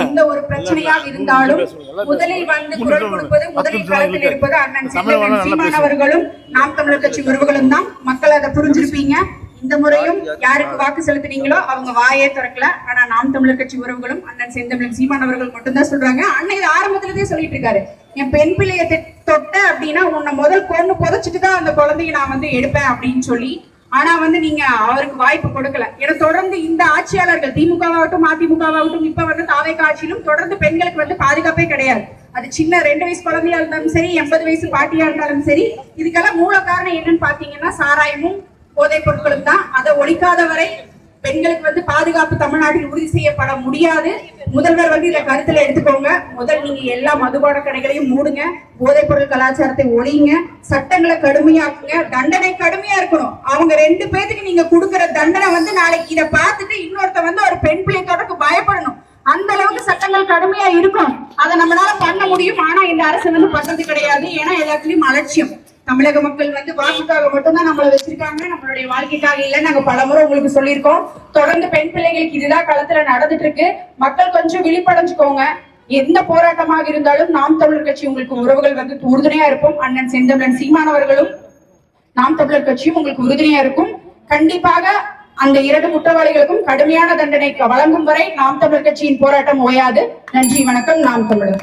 எந்த ஒரு பிரச்சனையாக இருந்தாலும் முதலில் வந்து குரல் கொடுப்பது, முதலில் களத்தில் இருப்பது அண்ணன் சீமான் அவர்களும் நாம் தமிழர் கட்சி உறவுகளும் தான். மக்கள் அதை புரிஞ்சிருப்பீங்க. இந்த முறையும் யாருக்கு வாக்கு செலுத்தினீங்களோ அவங்க வாயே திறக்கல. ஆனா நாம் தமிழர் கட்சி உறவுகளும் அண்ணன் செந்தமிழன் சீமான் அவர்கள் மட்டும்தான் சொல்றாங்க. அண்ணன் ஆரம்பத்திலே சொல்லிட்டு இருக்காரு, என் பெண் பிள்ளைய தொட்ட அப்படின்னா உன்னை முதல் கொண்டு புதைச்சிட்டு தான் அந்த குழந்தைய நான் வந்து எடுப்பேன் அப்படின்னு சொல்லி. ஆனா வந்து நீங்க அவருக்கு வாய்ப்பு கொடுக்கல. ஏன்னா தொடர்ந்து இந்த ஆட்சியாளர்கள் திமுகவாகட்டும் அதிமுகவாகட்டும் இப்ப வந்து தாவேகா ஆட்சியிலும் தொடர்ந்து பெண்களுக்கு வந்து பாதுகாப்பே கிடையாது. அது சின்ன 2 வயசு குழந்தையா இருந்தாலும் சரி, 80 வயசு பாட்டியா இருந்தாலும் சரி. இதுக்கெல்லாம் மூல காரணம் என்னன்னு பாத்தீங்கன்னா சாராயமும் போதைப் பொருட்களும் தான். அதை ஒழிக்காத வரை பெண்களுக்கு வந்து பாதுகாப்பு தமிழ்நாட்டில் உறுதி செய்யப்பட முடியாது. முதல்வர் வந்து இதை கருத்துல எடுத்துக்கோங்க. முதல் நீங்க எல்லா மதுபான கடைகளையும் மூடுங்க, போதைப் பொருள் கலாச்சாரத்தை ஒழியுங்க, சட்டங்களை கடுமையாக்குங்க, தண்டனை கடுமையா இருக்கணும். அவங்க 2 பேருக்கு நீங்க கொடுக்குற தண்டனை வந்து நாளைக்கு இதை பார்த்துட்டு இன்னொருத்த வந்து ஒரு பெண் பிள்ளை தொடர்க்கு பயப்படணும். அந்த அளவுக்கு சட்டங்கள் கடுமையா இருக்கும். அதை நம்மளால பண்ண முடியும். ஆனா இந்த அரசு வந்து பண்றது கிடையாது. ஏன்னா எல்லாத்துலயும் அலட்சியம். தமிழக மக்கள் வந்து வாக்குக்காக மட்டும்தான் நம்மளை வச்சிருக்காங்க, நம்மளுடைய வாழ்க்கைக்காக இல்ல. நாங்க பலமுறை உங்களுக்கு சொல்லியிருக்கோம். தொடர்ந்து பெண் பிள்ளைகளுக்கு இதுதான் களத்துல நடந்துட்டு இருக்கு. மக்கள் கொஞ்சம் விழிப்படைஞ்சுக்கோங்க. எந்த போராட்டமாக இருந்தாலும் நாம் தமிழர் கட்சி உங்களுக்கு உறவுகள் வந்து உறுதுணையா இருப்போம். அண்ணன் செந்தமிழன் சீமான் அவர்களும் நாம் தமிழர் கட்சியும் உங்களுக்கு உறுதுணையா இருக்கும். கண்டிப்பாக அந்த 2 குற்றவாளிகளுக்கும் கடுமையான தண்டனை வழங்கும் வரை நாம் தமிழர் கட்சியின் போராட்டம் ஓயாது. நன்றி, வணக்கம். நாம் தமிழர்.